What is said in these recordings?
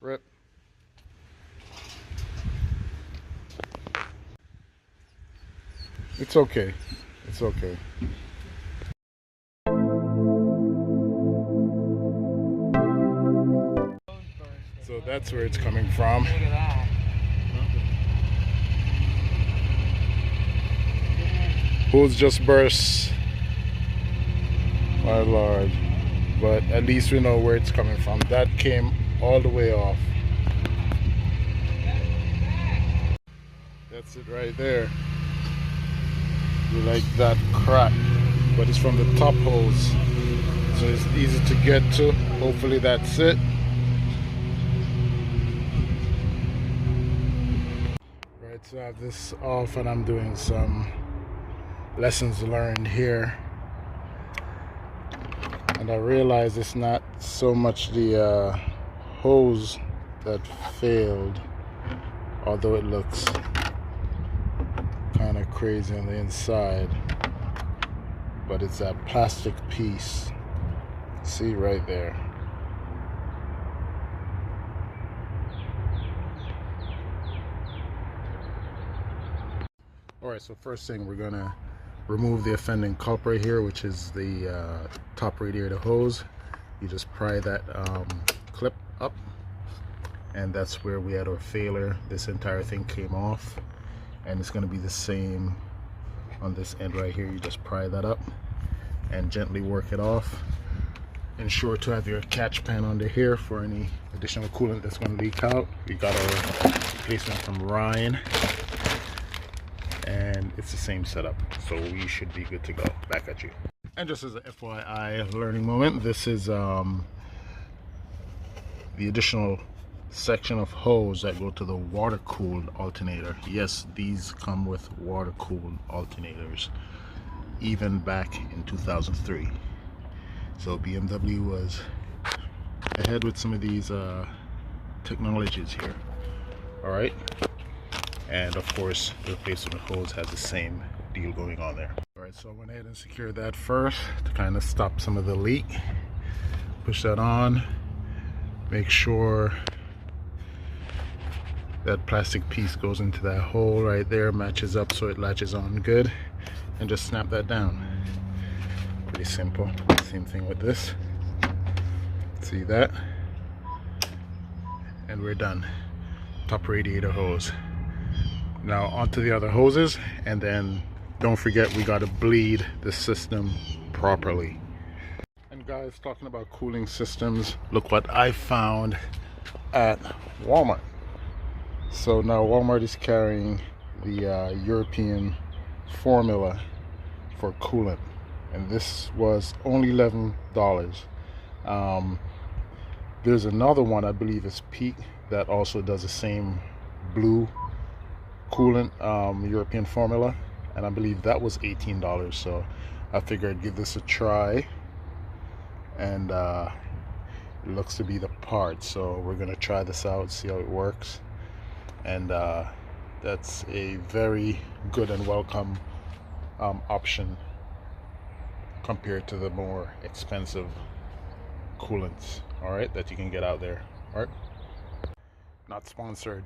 Rip. It's okay. It's okay. So that's where it's coming from. Look at that. Hose just burst. My lord. But at least we know where it's coming from. That came all the way off. That's it right there. You like that crack. But it's from the top hose. So it's easy to get to. Hopefully that's it. Right, so I have this off and I'm doing some lessons learned here. And I realize it's not so much the hose that failed, although it looks kind of crazy on the inside, but it's that plastic piece. See right there. Alright, so first thing, we're gonna remove the offending culprit here, which is the top radiator hose. You just pry that clip up, and that's where we had our failure. This entire thing came off, and it's going to be the same on this end right here. You just pry that up and gently work it off. Ensure to have your catch pan under here for any additional coolant that's going to leak out. We got our replacement from Ryan, and it's the same setup, so we should be good to go. Back at you. And just as a FYI learning moment, this is the additional section of hose that go to the water-cooled alternator. Yes, these come with water-cooled alternators, even back in 2003. So BMW was ahead with some of these technologies here. All right. And of course, the replacement hose has the same deal going on there. All right, so I went ahead and secured that first to kind of stop some of the leak. Push that on. Make sure that plastic piece goes into that hole right there, matches up so it latches on good, and just snap that down. Pretty simple. Same thing with this. See that? And we're done. Top radiator hose. Now onto the other hoses, and then don't forget we got to bleed the system properly. And guys, talking about cooling systems, look what I found at Walmart. So now Walmart is carrying the European formula for coolant, and this was only $11. There's another one, I believe it's Peak, that also does the same blue coolant, European formula, and I believe that was $18. So I figured I'd give this a try, and it looks to be the part. So we're gonna try this out, see how it works, and that's a very good and welcome option compared to the more expensive coolants, all right, that you can get out there. All right, not sponsored.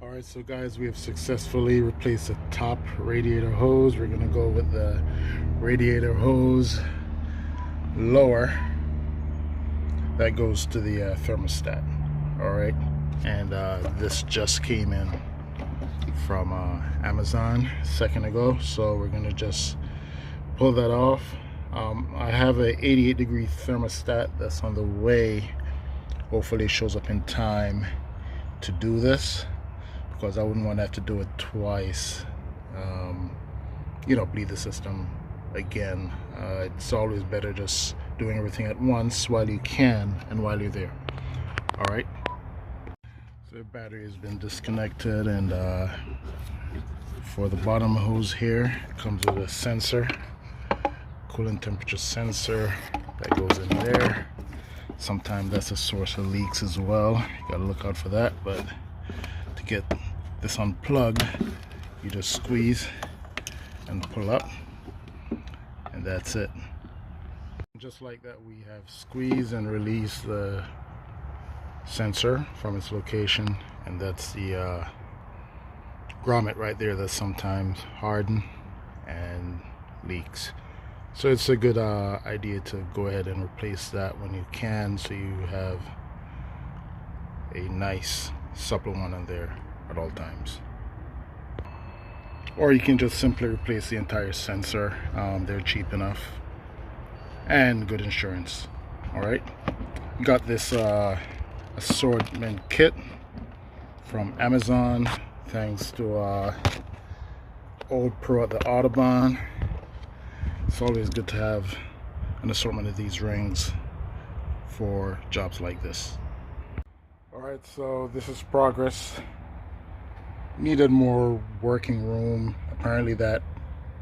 All right, so guys, we have successfully replaced the top radiator hose. We're gonna go with the radiator hose lower that goes to the thermostat. All right, and this just came in from Amazon a second ago, so we're gonna just pull that off. I have a 88-degree thermostat that's on the way. Hopefully it shows up in time to do this, because I wouldn't want to have to do it twice. You know, bleed the system again. It's always better just doing everything at once while you can and while you're there. All right. So the battery has been disconnected, and for the bottom hose here, it comes with a sensor, coolant temperature sensor that goes in there. Sometimes that's a source of leaks as well. You gotta look out for that. But to get this unplugged, you just squeeze and pull up, and that's it. Just like that, we have squeezed and released the sensor from its location, and that's the grommet right there that sometimes harden and leaks. So it's a good idea to go ahead and replace that when you can, so you have a nice supple one in there at all times. Or you can just simply replace the entire sensor. They're cheap enough and good insurance. Alright, got this assortment kit from Amazon, thanks to Old Pro at the Autobahn. It's always good to have an assortment of these rings for jobs like this. Alright, so this is progress. Needed more working room. Apparently that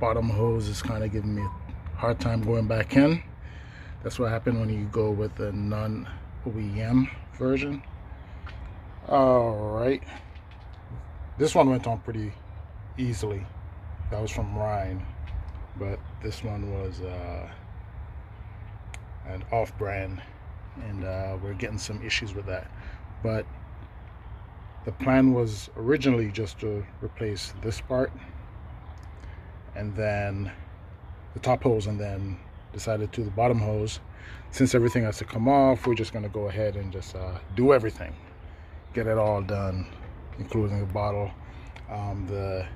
bottom hose is kind of giving me a hard time going back in. That's what happened when you go with the non-OEM version. Alright, this one went on pretty easily. That was from Ryan, but this one was an off-brand, and we're getting some issues with that. But the plan was originally just to replace this part and then the top hose, and then decided to the bottom hose. Since everything has to come off, we're just going to go ahead and just do everything, get it all done, including the bottle, the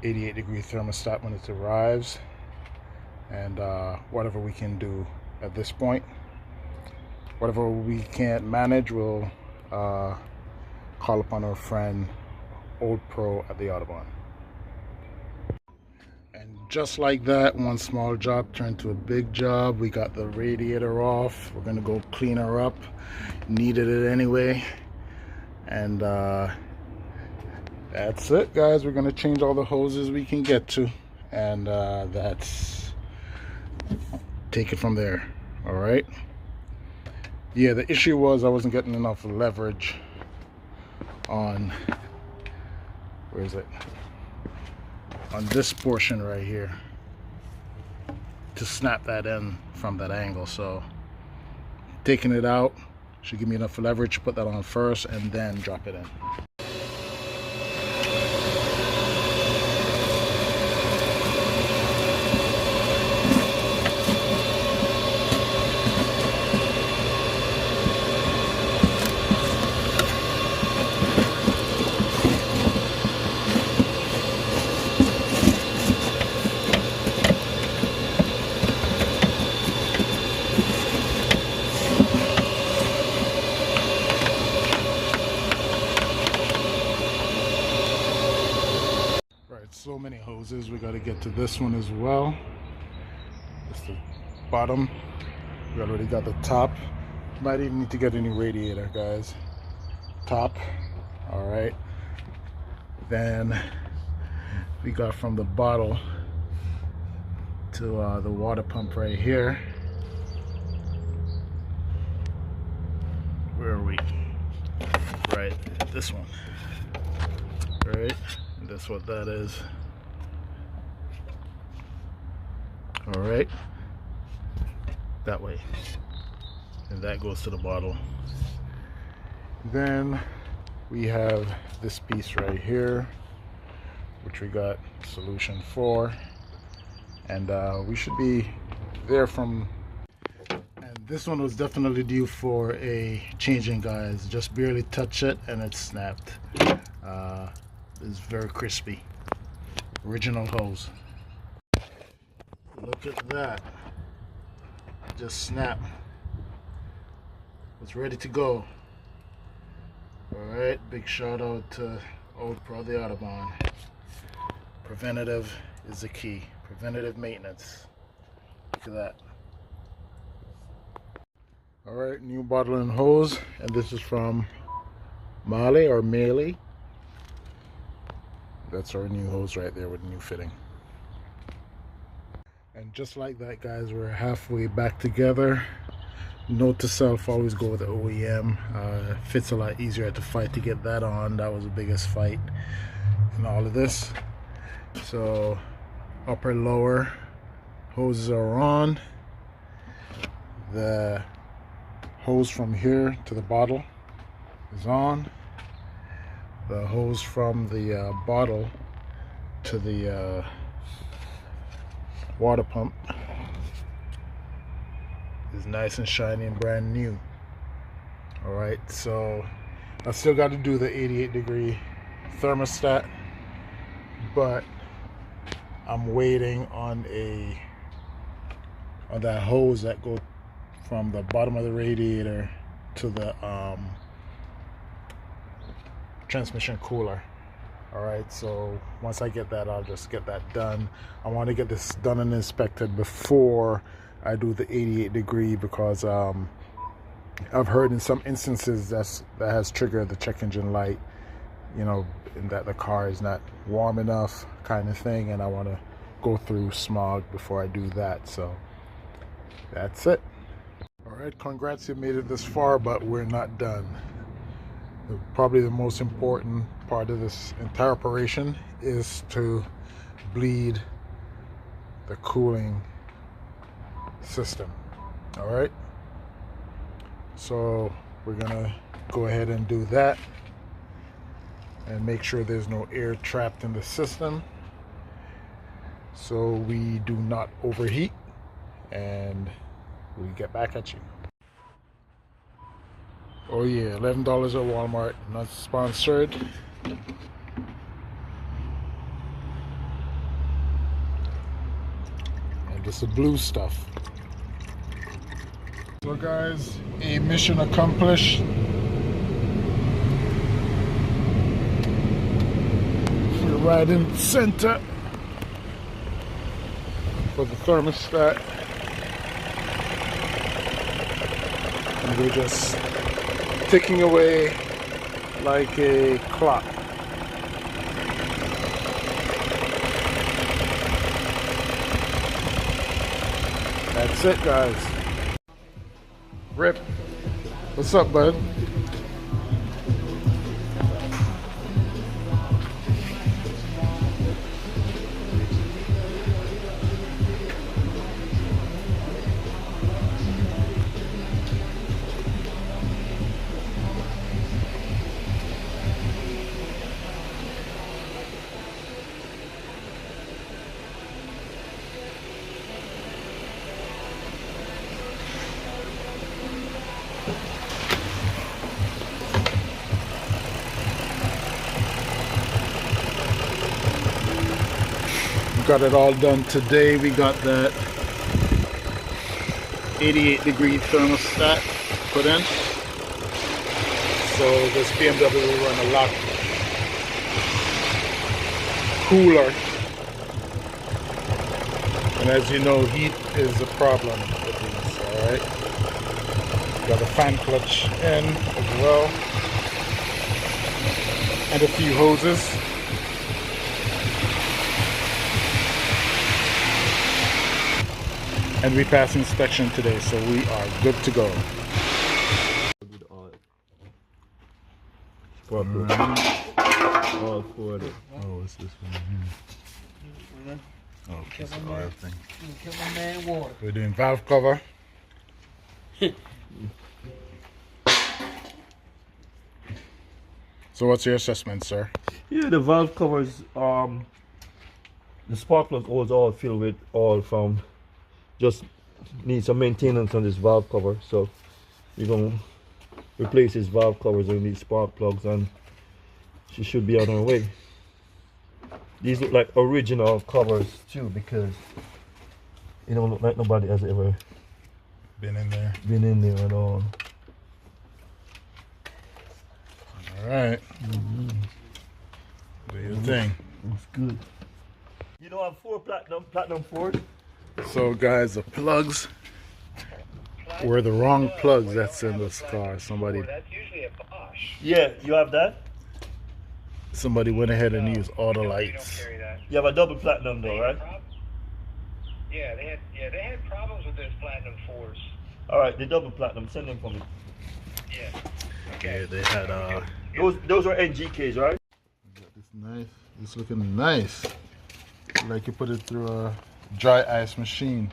88-degree thermostat when it arrives, and whatever we can do at this point. Whatever we can't manage, we'll call upon our friend Old Pro at the Autobahn. And just like that, one small job turned to a big job. We got the radiator off. We're gonna go clean her up. Needed it anyway. And that's it, guys. We're gonna change all the hoses we can get to, and that's take it from there. All right. Yeah, the issue was I wasn't getting enough leverage on, where is it, on this portion right here to snap that in from that angle. So taking it out should give me enough leverage to put that on first and then drop it in. So many hoses, we got to get to this one as well. It's the bottom. We already got the top. Might even need to get a new radiator, guys. Top. All right, then we got from the bottle to the water pump right here. Where are we? Right, this one. Right, and that's what that is. All right, that way, and that goes to the bottle. Then we have this piece right here, which we got solution for, and we should be there from. And this one was definitely due for a changing, guys. Just barely touch it and it snapped. It's very crispy. Original hose. Look at that. Just snap. It's ready to go. Alright, big shout out to Old Pro the Autobahn. Preventative is the key. Preventative maintenance. Look at that. Alright, new bottle and hose, and this is from Mali or Mali. That's our new hose right there with the new fitting. And just like that, guys, we're halfway back together. Note to self, always go with the OEM. Fits a lot easier to fight to get that on. That was the biggest fight in all of this. So upper lower hoses are on. The hose from here to the bottle is on. The hose from the bottle to the water pump is nice and shiny and brand new. Alright, so I still got to do the 88-degree thermostat, but I'm waiting on that hose that go from the bottom of the radiator to the transmission cooler. Alright, so once I get that, I'll just get that done. I want to get this done and inspected before I do the 88-degree, because I've heard in some instances that has triggered the check engine light, you know, in that the car is not warm enough kind of thing, and I want to go through smog before I do that. So that's it. Alright, congrats, you made it this far, but we're not done. Probably the most important part of this entire operation is to bleed the cooling system. Alright, so we're gonna go ahead and do that and make sure there's no air trapped in the system so we do not overheat, and we get back at you. Oh yeah, $11 at Walmart, not sponsored. And this is blue stuff. So guys, a mission accomplished. We're right in the center for the thermostat. And we're just ticking away like a clock. That's it, guys. Rip, what's up, bud? Got it all done today. We got that 88-degree thermostat put in, so this BMW will run a lot cooler. And as you know, heat is a problem with these. All right, got a fan clutch in as well, and a few hoses. And we passed inspection today, so we are good to go. All for it. Oh, what's this one here? Oh, it's the oil thing. Get my man water. We're doing valve cover. So what's your assessment, sir? Yeah, the valve covers, the spark plug was all filled with oil from, just need some maintenance on this valve cover. So we're going to replace these valve covers and these spark plugs, and she should be on her way. These look like original covers too, because it don't look like nobody has ever Been in there. been in there at all. All right. Do your thing. That's good. You know, I have 4 platinum 4s. So guys, the plugs were the wrong plugs that's in this car. Somebody Yeah, you have that? went ahead and used all the lights. You have a double platinum though, right? Yeah, they had problems with those platinum 4s. Alright, the double platinum, send them for me. Yeah. Yeah, they had Those are NGKs, right? got this knife. It's looking nice. Like you put it through a dry ice machine.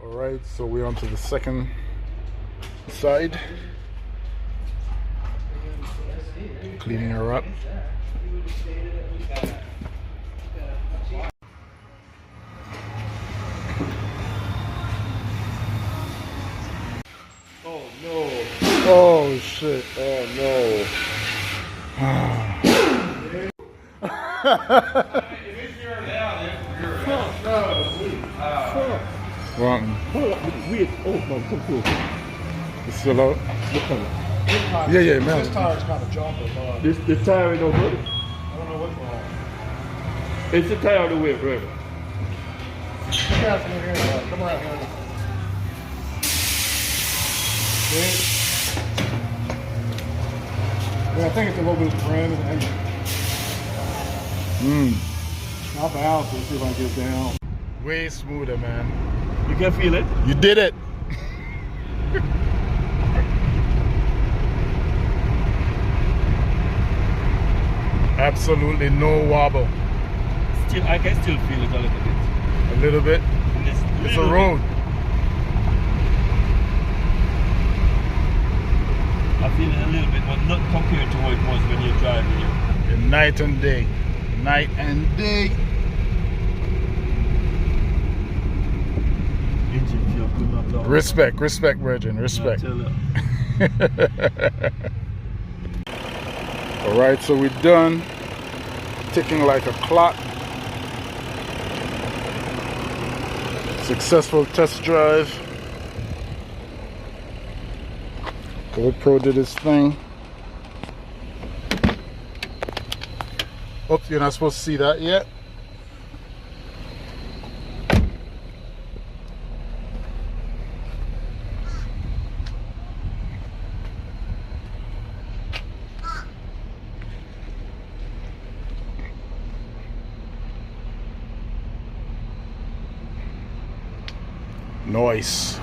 Alright, so we're on to the second side. Cleaning her up. Oh no. Oh shit. Oh no. Rotten. Wait. Oh no, come close. It's still out? Look at it. Yeah, man. This tire's kind of jumping, but The tire ain't no good. I don't know what's wrong. It's the tire of the whip, right? Come around here. Come around here. See? Yeah, I think it's a little bit of brand and engine. I'll balance it, see if I can get it down. Way smoother, man. You can feel it. You did it. Absolutely no wobble. Still, I can still feel it a little bit. A little bit. It's a road. I feel it a little bit, but not compared to what it was when you're driving here. Night and day. Night and day. Engine feel good, not long. Respect, Virgin, respect. Alright, so we're done. Ticking like a clock. Successful test drive. GoPro did his thing. Oops, you're not supposed to see that yet. Nice.